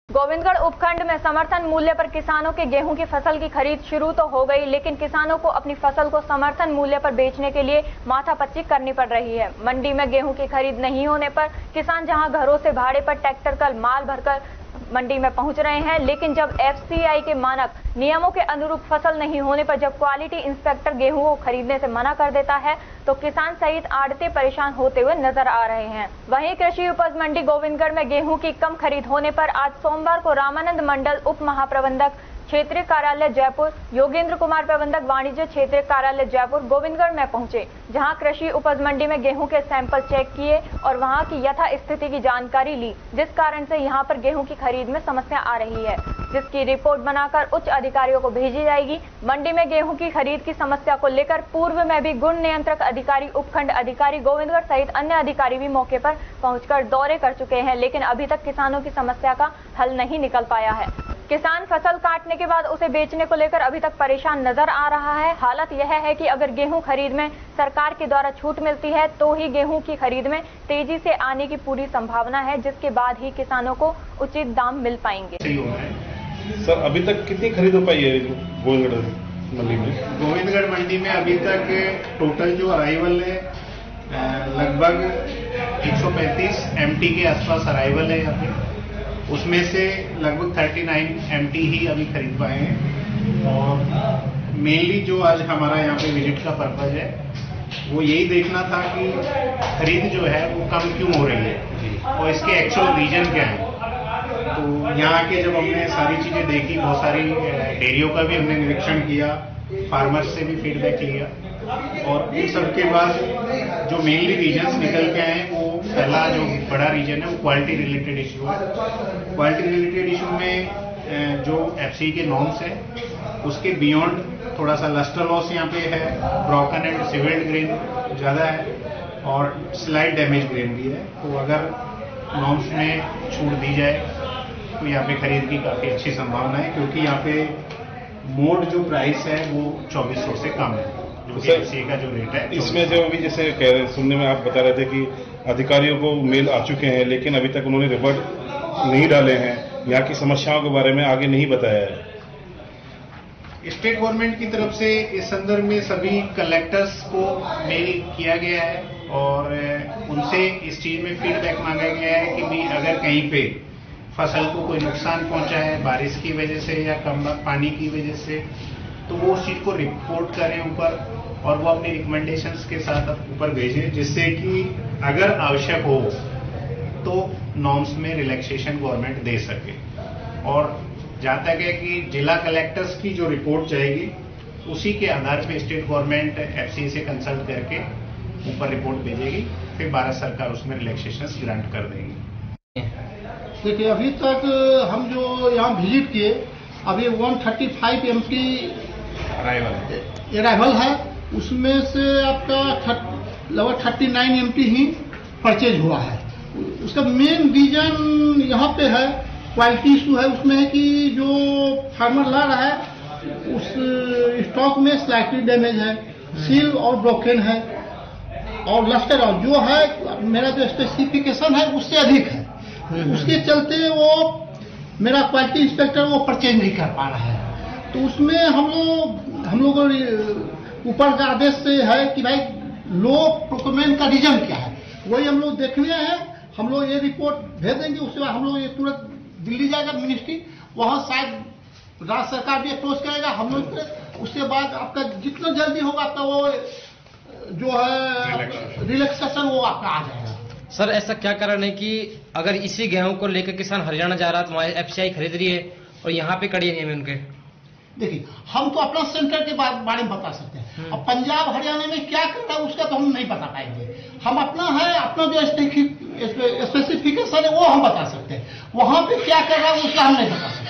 गोविंदगढ़ उपखंड में समर्थन मूल्य पर किसानों के गेहूं की फसल की खरीद शुरू तो हो गई, लेकिन किसानों को अपनी फसल को समर्थन मूल्य पर बेचने के लिए माथापच्ची करनी पड़ रही है। मंडी में गेहूं की खरीद नहीं होने पर किसान जहां घरों से भाड़े पर ट्रैक्टर का माल भरकर मंडी में पहुंच रहे हैं, लेकिन जब एफसीआई के मानक नियमों के अनुरूप फसल नहीं होने पर जब क्वालिटी इंस्पेक्टर गेहूं को खरीदने से मना कर देता है तो किसान सहित आड़ती परेशान होते हुए नजर आ रहे हैं। वहीं कृषि उपज मंडी गोविंदगढ़ में गेहूं की कम खरीद होने पर आज सोमवार को रामानंद मंडल उप महाप्रबंधक क्षेत्रीय कार्यालय जयपुर, योगेंद्र कुमार प्रबंधक वाणिज्य क्षेत्रीय कार्यालय जयपुर गोविंदगढ़ में पहुंचे, जहां कृषि उपज मंडी में गेहूं के सैंपल चेक किए और वहां की यथा स्थिति की जानकारी ली, जिस कारण से यहां पर गेहूं की खरीद में समस्या आ रही है, जिसकी रिपोर्ट बनाकर उच्च अधिकारियों को भेजी जाएगी। मंडी में गेहूं की खरीद की समस्या को लेकर पूर्व में भी गुण नियंत्रक अधिकारी, उपखंड अधिकारी गोविंदगढ़ सहित अन्य अधिकारी भी मौके पर पहुंचकर दौरे कर चुके हैं, लेकिन अभी तक किसानों की समस्या का हल नहीं निकल पाया है। किसान फसल काटने के बाद उसे बेचने को लेकर अभी तक परेशान नजर आ रहा है। हालत यह है कि अगर गेहूं खरीद में सरकार के द्वारा छूट मिलती है तो ही गेहूं की खरीद में तेजी से आने की पूरी संभावना है, जिसके बाद ही किसानों को उचित दाम मिल पाएंगे। सर, अभी तक कितनी खरीद हो पाई है गोविंदगढ़ मंडी में? गोविंदगढ़ मंडी में अभी तक टोटल जो अराइवल है लगभग 135 MT के आसपास अराइवल है यहाँ पे। उसमें से लगभग 39 MT ही अभी खरीद पाए हैं। और मेनली जो आज हमारा यहाँ पे विजिट का पर्पज है वो यही देखना था कि खरीद जो है वो कम क्यों हो रही है और इसके एक्चुअल रीजन क्या है। तो यहाँ के जब हमने सारी चीजें देखी, बहुत सारी डेयरियों का भी हमने निरीक्षण किया, फार्मर्स से भी फीडबैक लिया, और इन सब के बाद जो मेनली रीजन्स निकल के आए वो पहला जो बड़ा रीजन है वो क्वालिटी रिलेटेड इशू है। क्वालिटी रिलेटेड इशू में जो FCI के नॉर्म्स है उसके बियॉन्ड थोड़ा सा लस्टर लॉस यहाँ पे है, ब्रोकन एंड सिवेल्ड ग्रेन ज़्यादा है और स्लाइड डैमेज ग्रेन भी है। तो अगर नॉर्म्स में छूट दी जाए तो यहाँ पे खरीद की काफ़ी अच्छी संभावना है, क्योंकि यहाँ पे मोड जो प्राइस है वो 2400 से कम है, जो कि FCI का जो रेट है। इसमें जो अभी जैसे सुनने में आप बता रहे थे कि अधिकारियों को मेल आ चुके हैं, लेकिन अभी तक उन्होंने रिपोर्ट नहीं डाले हैं, यहाँ की समस्याओं के बारे में आगे नहीं बताया है। स्टेट गवर्नमेंट की तरफ से इस संदर्भ में सभी कलेक्टर्स को मेल किया गया है और उनसे इस चीज में फीडबैक मांगा गया है कि भी अगर कहीं पे फसल को कोई नुकसान पहुंचा है बारिश की वजह से या कम पानी की वजह से, तो वो उस चीज को रिपोर्ट करें ऊपर और वो अपने रिकमेंडेशंस के साथ ऊपर भेजें, जिससे कि अगर आवश्यक हो तो नॉर्म्स में रिलैक्सेशन गवर्नमेंट दे सके। और जहां तक है कि जिला कलेक्टर्स की जो रिपोर्ट जाएगी उसी के आधार पे स्टेट गवर्नमेंट FCI से कंसल्ट करके ऊपर रिपोर्ट भेजेगी, फिर भारत सरकार उसमें रिलैक्सेशन ग्रांट कर देगी। देखिए, अभी तक हम जो यहाँ विजिट किए, अभी 135 MT अराइवल है, उसमें से आपका लगभग 39 MT ही परचेज हुआ है। उसका मेन रीजन यहाँ पे है क्वालिटी इशू है। उसमें है कि जो फार्मर ला रहा है उस स्टॉक में स्लाइटली डैमेज है, सील और ब्रोकन है, और लस्टर और जो है मेरा जो स्पेसिफिकेशन है उससे अधिक है। उसके चलते वो मेरा क्वालिटी इंस्पेक्टर वो परचेज नहीं कर पा रहा है। तो उसमें हम लोग ऊपर का आदेश से है कि भाई लो प्रोक्योरमेंट का रीजन क्या है, वही हम लोग देखने हैं। हम लोग ये रिपोर्ट भेज देंगे, उसके बाद हम लोग ये तुरंत दिल्ली जाएगा मिनिस्ट्री, वहां शायद राज्य सरकार भी अप्रोच करेगा, हम लोग उसके बाद आपका जितना जल्दी होगा आपका वो जो है रिलैक्सेशन वो आपका आ जाएगा। सर, ऐसा क्या कारण है कि अगर इसी गेहूं को लेकर किसान हरियाणा जा रहा है तो वहाँ FCI खरीद रही है और यहाँ पे कड़ी नहीं है उनके? देखिए, हम तो अपना सेंटर के बारे में बता सकते हैं, अब पंजाब हरियाणा में क्या कर रहा है उसका तो हम नहीं बता पाएंगे। हम अपना है, अपना जो स्पेसिफिकेशन है वो हम बता सकते हैं, वहां पे क्या कर रहा है उसका हम नहीं बता सकते।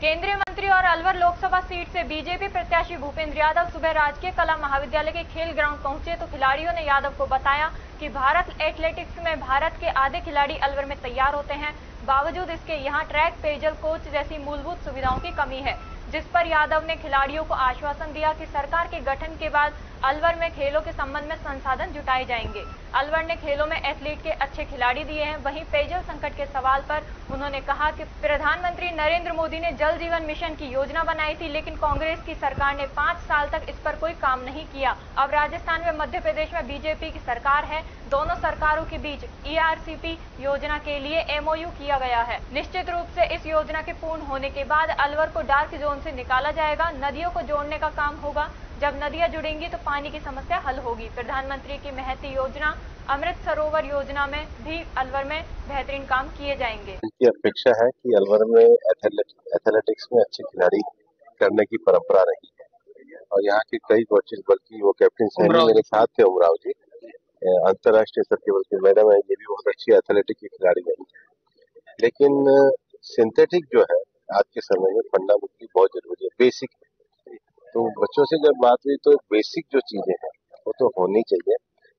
केंद्रीय मंत्री और अलवर लोकसभा सीट से बीजेपी प्रत्याशी भूपेंद्र यादव सुबह राजकीय कला महाविद्यालय के खेल ग्राउंड पहुंचे तो खिलाड़ियों ने यादव को बताया कि भारत एथलेटिक्स में भारत के आधे खिलाड़ी अलवर में तैयार होते हैं, बावजूद इसके यहाँ ट्रैक, पेयजल, कोच जैसी मूलभूत सुविधाओं की कमी है, जिस पर यादव ने खिलाड़ियों को आश्वासन दिया कि सरकार के गठन के बाद अलवर में खेलों के संबंध में संसाधन जुटाए जाएंगे। अलवर ने खेलों में एथलीट के अच्छे खिलाड़ी दिए हैं। वहीं पेयजल संकट के सवाल पर उन्होंने कहा कि प्रधानमंत्री नरेंद्र मोदी ने जल जीवन मिशन की योजना बनाई थी, लेकिन कांग्रेस की सरकार ने 5 साल तक इस पर कोई काम नहीं किया। अब राजस्थान में मध्य प्रदेश में बीजेपी की सरकार है, दोनों सरकारों के बीच ERCP योजना के लिए MOU किया गया है। निश्चित रूप से इस योजना के पूर्ण होने के बाद अलवर को डार्क जोन से निकाला जाएगा, नदियों को जोड़ने का काम होगा। जब नदियां जुड़ेंगी तो पानी की समस्या हल होगी। प्रधानमंत्री की महती योजना अमृत सरोवर योजना में भी अलवर में बेहतरीन काम किए जाएंगे। उनकी अपेक्षा है कि अलवर में एथलेटिक्स में अच्छे खिलाड़ी करने की परंपरा रही है और यहाँ के कई कोचेज, बल्कि वो कैप्टन सैनी मेरे साथ थे, उमराव जी अंतर्राष्ट्रीय स्तर के बल्कि मैडम है, ये भी बहुत अच्छी एथलेटिक की खिलाड़ी बनी है। लेकिन सिंथेटिक जो है आज के समय में फंडामेंटली बहुत जरूरी है, बेसिक। तो बच्चों से जब बात हुई तो बेसिक जो चीजें हैं वो तो होनी चाहिए।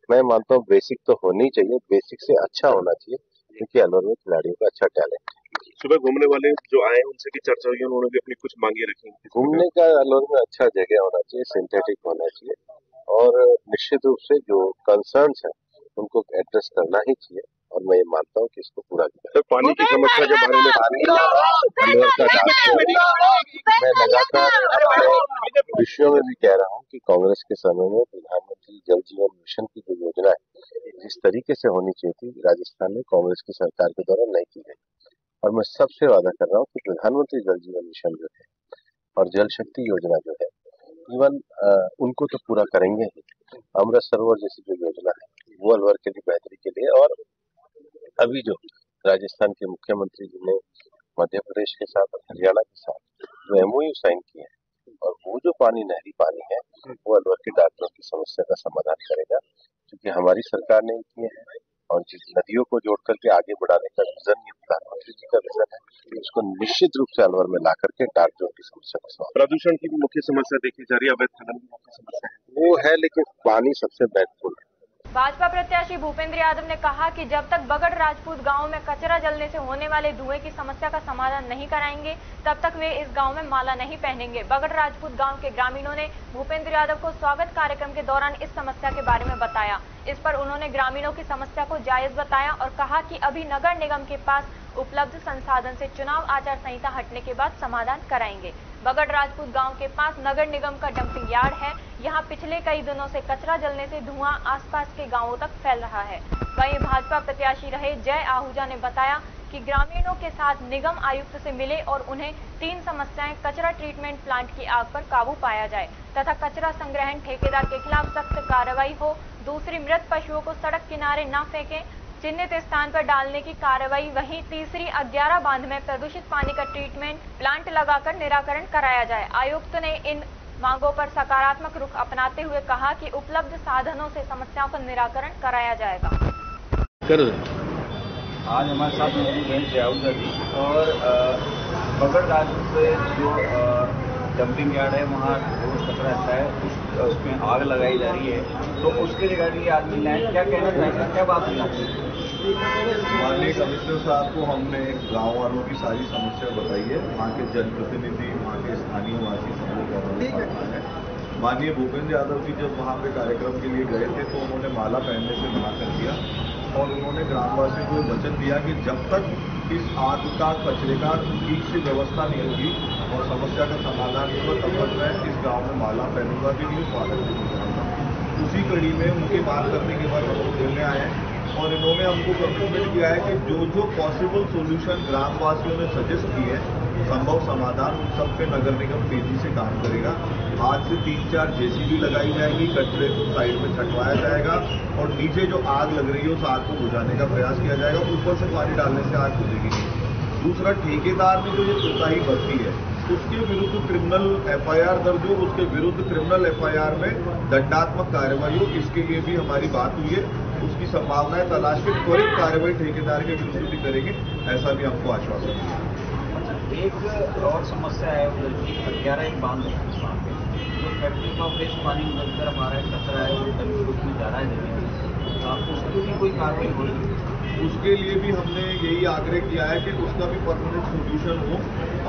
मैं मानता हूँ बेसिक तो होनी चाहिए, बेसिक से अच्छा होना चाहिए, क्योंकि अलवर में खिलाड़ियों का अच्छा टैलेंट है। सुबह घूमने वाले जो आए उनसे भी चर्चा हुई, उन्होंने भी अपनी कुछ मांगे रखी। घूमने का अलवर में अच्छा जगह होना चाहिए, सिंथेटिक होना चाहिए और निश्चित रूप से जो कंसर्न्स है उनको एड्रेस करना ही चाहिए और मैं ये मानता हूँ कि इसको पूरा किया। तो पानी की समस्या के बारे में अलवर का मैं लगातार अपने विषयों में भी कह रहा हूँ कि कांग्रेस के समय में प्रधानमंत्री जल जीवन मिशन की जो योजना है जिस तरीके से होनी चाहिए थी, राजस्थान में कांग्रेस की सरकार के दौरान नहीं की गई। और मैं सबसे वादा कर रहा हूँ कि प्रधानमंत्री जल जीवन मिशन जो है और जल शक्ति योजना जो है, इवन उनको तो पूरा करेंगे ही। अमृत सरोवर जैसी जो योजना है वो अलवर के लिए बेहतरी के लिए, और अभी जो राजस्थान के मुख्यमंत्री जी ने मध्य प्रदेश के साथ और हरियाणा के साथ जो एमओयू साइन किए हैं और वो जो पानी, नहरी पानी है, वो अलवर के डॉक्टरों की समस्या का समाधान करेगा, क्योंकि हमारी सरकार ने किए हैं और जिस नदियों को जोड़ करके आगे बढ़ाने का विजन ये प्रधानमंत्री जी का विजन है, उसको निश्चित रूप से अलवर में ला करके डॉक्टरों की समस्या का समाधान। प्रदूषण की भी मुख्य समस्या देखी जा रही है, अवैध खनन की मुख्य समस्या है वो है, लेकिन पानी सबसे महत्वपूर्ण है। भाजपा प्रत्याशी भूपेंद्र यादव ने कहा कि जब तक बगड़ राजपूत गांव में कचरा जलने से होने वाले धुएं की समस्या का समाधान नहीं कराएंगे तब तक वे इस गांव में माला नहीं पहनेंगे। बगड़ राजपूत गांव के ग्रामीणों ने भूपेंद्र यादव को स्वागत कार्यक्रम के दौरान इस समस्या के बारे में बताया। इस पर उन्होंने ग्रामीणों की समस्या को जायज बताया और कहा कि अभी नगर निगम के पास उपलब्ध संसाधन से चुनाव आचार संहिता हटने के बाद समाधान कराएंगे। बगड़ राजपूत गांव के पास नगर निगम का डंपिंग यार्ड है। यहां पिछले कई दिनों से कचरा जलने से धुआं आसपास के गांवों तक फैल रहा है। वहीं भाजपा प्रत्याशी रहे जय आहूजा ने बताया कि ग्रामीणों के साथ निगम आयुक्त से मिले और उन्हें 3 समस्याएं: कचरा ट्रीटमेंट प्लांट की आग पर काबू पाया जाए तथा कचरा संग्रहण ठेकेदार के खिलाफ सख्त कार्रवाई हो, दूसरी मृत पशुओं को सड़क किनारे न फेंकें, चिन्हित स्थान पर डालने की कार्रवाई, वहीं तीसरी 11 बांध में प्रदूषित पानी का ट्रीटमेंट प्लांट लगाकर निराकरण कराया जाए। आयुक्त ने इन मांगों पर सकारात्मक रुख अपनाते हुए कहा कि उपलब्ध साधनों से समस्याओं का निराकरण कराया जाएगा। आज हमारे साथ मौजूद हैं जय आहूजा जी और बगड़ राजपूत से जो डंपिंग यार्ड है वहाँ रोज कचरा रहता है, उसमें आग लगाई जा रही है, तो उसके रिगार्डिंग आदमी लाइन क्या कहना चाहेंगे, क्या बात हुई आपसे? माननीय कमिश्नर साहब को हमने गांव वालों की सारी समस्या बताई है, वहाँ के जनप्रतिनिधि, वहाँ के स्थानीय वासी सब लोग है। माननीय भूपेंद्र यादव जी जब वहाँ पे कार्यक्रम के लिए गए थे तो उन्होंने माला पहनने से मना कर दिया और उन्होंने ग्रामवासियों को वचन दिया कि जब तक इस आग का, कचरे का ठीक से व्यवस्था नहीं होगी और समस्या का समाधान नहीं होगा तब तक मैं इस गाँव में माला पहनूंगा भी नहीं, स्वागत भी नहीं करूँगा। उसी कड़ी में उनके बात करने के बाद हम लोग मिलने आए हैं और इन्होंने हमको कमिटमेंट किया है कि जो जो पॉसिबल सोल्यूशन ग्रामवासियों ने सजेस्ट किए हैं, संभव समाधान, उन सब पे नगर निगम तेजी से काम करेगा। आज से 3-4 जेसीबी लगाई जाएगी, कचरे को साइड में छटवाया जाएगा और नीचे जो आग लग रही है उस आग को बुझाने का प्रयास किया जाएगा। ऊपर से पानी डालने से आग बुझेगी नहीं। दूसरा, ठेकेदार ने जो ये कोताही बरती है उसके विरुद्ध क्रिमिनल एफआईआर दर्ज हो, उसके विरुद्ध क्रिमिनल एफआईआर में दंडात्मक कार्रवाई हो, इसके लिए भी हमारी बात हुई है। उसकी संभावनाएं तलाश के त्वरित कार्रवाई ठेकेदार के विरुद्ध भी करेंगे, ऐसा भी हमको आश्वासन दिया। एक और समस्या है उधर की 11 एक बांध है वहाँ पे, जो फैक्ट्री का फ्रेश पानी निकल हमारा कचरा है वो टंकी रूप में जा रहा है जमीन, उसकी भी कोई कार्रवाई हो रही है? उसके लिए भी हमने यही आग्रह किया है कि उसका भी परमानेंट सोल्यूशन हो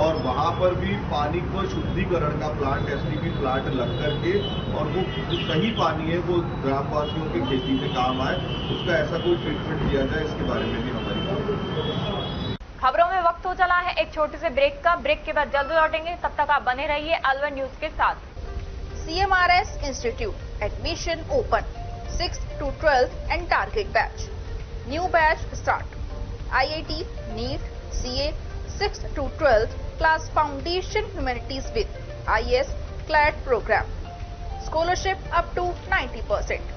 और वहाँ पर भी पानी को शुद्धिकरण का प्लांट, एसटीपी प्लांट लग करके और वो जो सही पानी है वो ग्रामवासियों की खेती में काम आए, उसका ऐसा कोई ट्रीटमेंट किया जाए, इसके बारे में भी हमारी बात। खबरों में वक्त हो चला है एक छोटे से ब्रेक का। ब्रेक के बाद जल्द लौटेंगे, तब तक आप बने रहिए अलवर न्यूज के साथ। CMRS Institute admission open 6th to 12th and target batch. New batch start. IIT, NEET, CA 6th to 12th class foundation humanities with IS CLAT program. Scholarship up to 90%.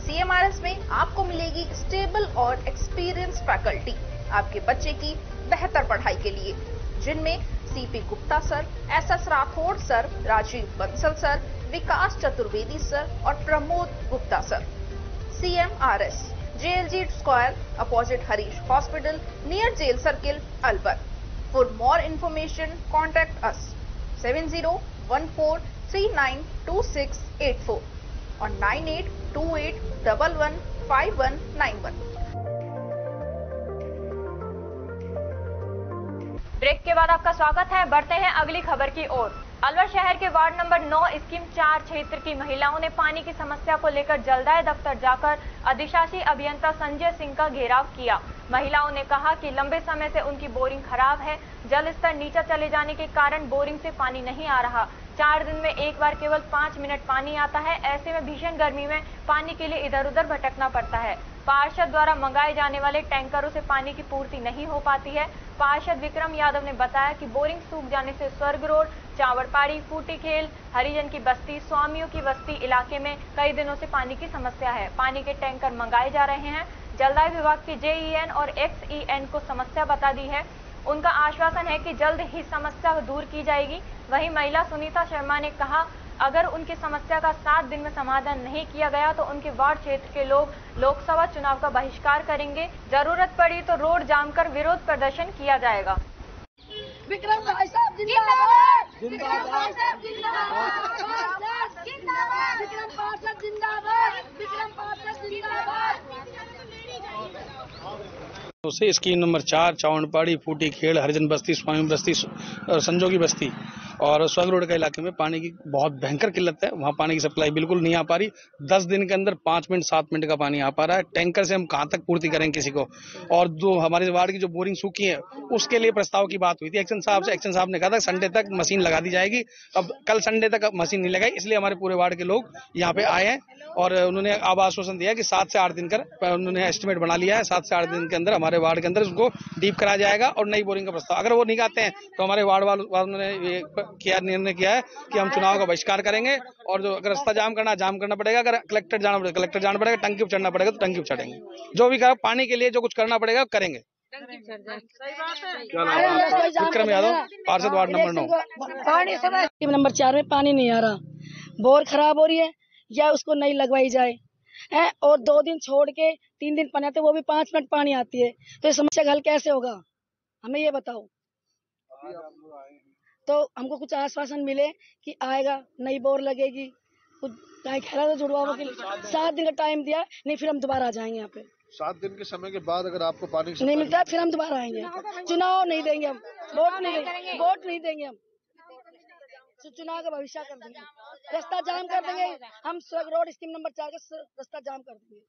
CMRS में आपको मिलेगी स्टेबल और एक्सपीरियंस फैकल्टी आपके बच्चे की बेहतर पढ़ाई के लिए, जिनमें CP Gupta sir, SS Rathore sir, Rajeev Bansal sir, Vikas Chaturvedi sir और Pramod Gupta sir. CMRS, JLG Square, opposite Harish Hospital, near Jail Circle, Alwar. For more information, contact us 7014392684 or 9828115191. Break के बाद आपका स्वागत है। बढ़ते हैं अगली खबर की ओर। अलवर शहर के वार्ड नंबर 9 स्कीम 4 क्षेत्र की महिलाओं ने पानी की समस्या को लेकर जलदाय दफ्तर जाकर अधिशासी अभियंता संजय सिंह का घेराव किया। महिलाओं ने कहा कि लंबे समय से उनकी बोरिंग खराब है, जल स्तर नीचा चले जाने के कारण बोरिंग से पानी नहीं आ रहा। 4 दिन में एक बार केवल 5 मिनट पानी आता है। ऐसे में भीषण गर्मी में पानी के लिए इधर उधर भटकना पड़ता है। पार्षद द्वारा मंगाए जाने वाले टैंकरों से पानी की पूर्ति नहीं हो पाती है। पार्षद विक्रम यादव ने बताया कि बोरिंग सूख जाने से स्वर्ग रोड, चावड़पाड़ी, फूटी खेल, हरिजन की बस्ती, स्वामियों की बस्ती इलाके में कई दिनों से पानी की समस्या है। पानी के टैंकर मंगाए जा रहे हैं। जलदाय विभाग की JEN और XEN को समस्या बता दी है। उनका आश्वासन है कि जल्द ही समस्या दूर की जाएगी। वहीं महिला सुनीता शर्मा ने कहा, अगर उनकी समस्या का 7 दिन में समाधान नहीं किया गया तो उनके वार्ड क्षेत्र के लोग लोकसभा चुनाव का बहिष्कार करेंगे। जरूरत पड़ी तो रोड जाम कर विरोध प्रदर्शन किया जाएगा। विक्रम भाई साहब जिंदाबाद, विक्रम भाई साहब जिंदाबाद, विक्रम पार्षद जिंदाबाद, विक्रम पार्षद जिंदाबाद। उसे स्कीम नंबर 4 चावड़पाड़ी, फूटी खेड़, हरिजन बस्ती, स्वामी बस्ती, संजोगी बस्ती और स्वर्ग रोड के इलाके में पानी की बहुत भयंकर किल्लत है। वहाँ पानी की सप्लाई बिल्कुल नहीं आ पा रही। 10 दिन के अंदर 5 मिनट 7 मिनट का पानी आ पा रहा है। टैंकर से हम कहाँ तक पूर्ति करेंगे किसी को। और जो हमारे वार्ड की जो बोरिंग सूखी है उसके लिए प्रस्ताव की बात हुई थी एक्शन साहब से। एक्शन साहब ने कहा था संडे तक मशीन लगा दी जाएगी। अब कल संडे तक मशीन नहीं लगाई, इसलिए हमारे पूरे वार्ड के लोग यहाँ पे आए हैं और उन्होंने अब आश्वासन दिया कि 7 से 8 दिन कर उन्होंने एस्टिमेट बना लिया है। 7 से 8 दिन के अंदर हमारे वार्ड के अंदर उसको डीप कराया जाएगा और नई बोरिंग का प्रस्ताव। अगर वो नहीं आते हैं तो हमारे वार्ड वालों ने निर्णय किया है कि हम चुनाव का बहिष्कार करेंगे और जो अगर रास्ता जाम करना पड़ेगा। अगर कलेक्टर जाना पड़ेगा, टंकी पर चढ़ना पड़ेगा तो टंकी पर चढ़ेंगे। जो भी कहा पानी के लिए जो कुछ करना पड़ेगा करेंगे। विक्रम यादव, पार्षद वार्ड नंबर 9। पानी स्कीम नंबर 4 में पानी नहीं आ रहा, बोर खराब हो रही है या उसको नई लगवाई जाए है। और 2 दिन छोड़ के 3 दिन पानी आते, वो भी 5 मिनट पानी आती है। तो ये समस्या का हल कैसे होगा, हमें ये बताओ। तो हमको कुछ आश्वासन मिले कि आएगा, नई बोर लगेगी, कुछ खेला तो जुड़वा के 7 दिन का टाइम दिया, नहीं फिर हम दोबारा आ जाएंगे यहाँ पे। 7 दिन के समय के बाद अगर आपको पानी नहीं मिलता है फिर हम दोबारा आएंगे। चुनाव नहीं देंगे हम, वोट नहीं देंगे हम। चुनाव का भविष्य कर देंगे, रास्ता जाम कर देंगे हम। स्वर्ग रोड स्कीम नंबर 4 का रास्ता जाम कर देंगे,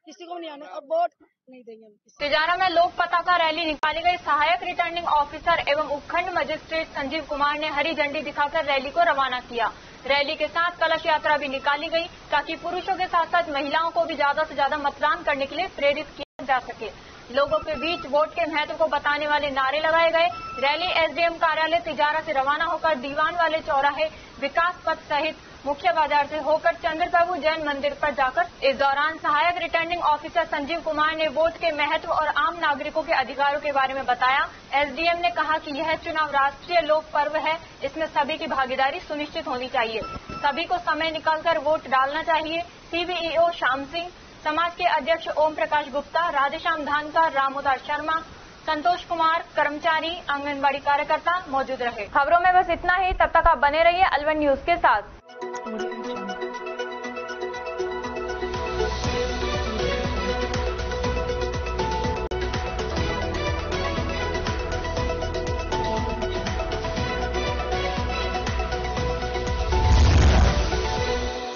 किसी को नहीं आने और वोट नहीं देंगे हम। तिजारा में लोक पताका रैली निकाली गई। सहायक रिटर्निंग ऑफिसर एवं उपखंड मजिस्ट्रेट संजीव कुमार ने हरी झंडी दिखाकर रैली को रवाना किया। रैली के साथ कलश यात्रा भी निकाली गई ताकि पुरुषों के साथ साथ महिलाओं को भी ज्यादा से ज्यादा मतदान करने के लिए प्रेरित किया जा सके। लोगों के बीच वोट के महत्व को बताने वाले नारे लगाए गए। रैली SDM कार्यालय तिजारा से रवाना होकर दीवान वाले चौराहे, विकास पथ सहित मुख्य बाजार से होकर चंद्रप्रभु जैन मंदिर पर जाकर। इस दौरान सहायक रिटर्निंग ऑफिसर संजीव कुमार ने वोट के महत्व और आम नागरिकों के अधिकारों के बारे में बताया। SDM ने कहा कि यह चुनाव राष्ट्रीय लोक पर्व है, इसमें सभी की भागीदारी सुनिश्चित होनी चाहिए। सभी को समय निकालकर वोट डालना चाहिए। CBEO श्याम सिंह, समाज के अध्यक्ष ओम प्रकाश गुप्ता, राधेश्याम धानकर, रामोदार शर्मा, संतोष कुमार, कर्मचारी, आंगनबाड़ी कार्यकर्ता मौजूद रहे। खबरों में बस इतना ही। तब तक आप बने रहिए अलवर न्यूज के साथ।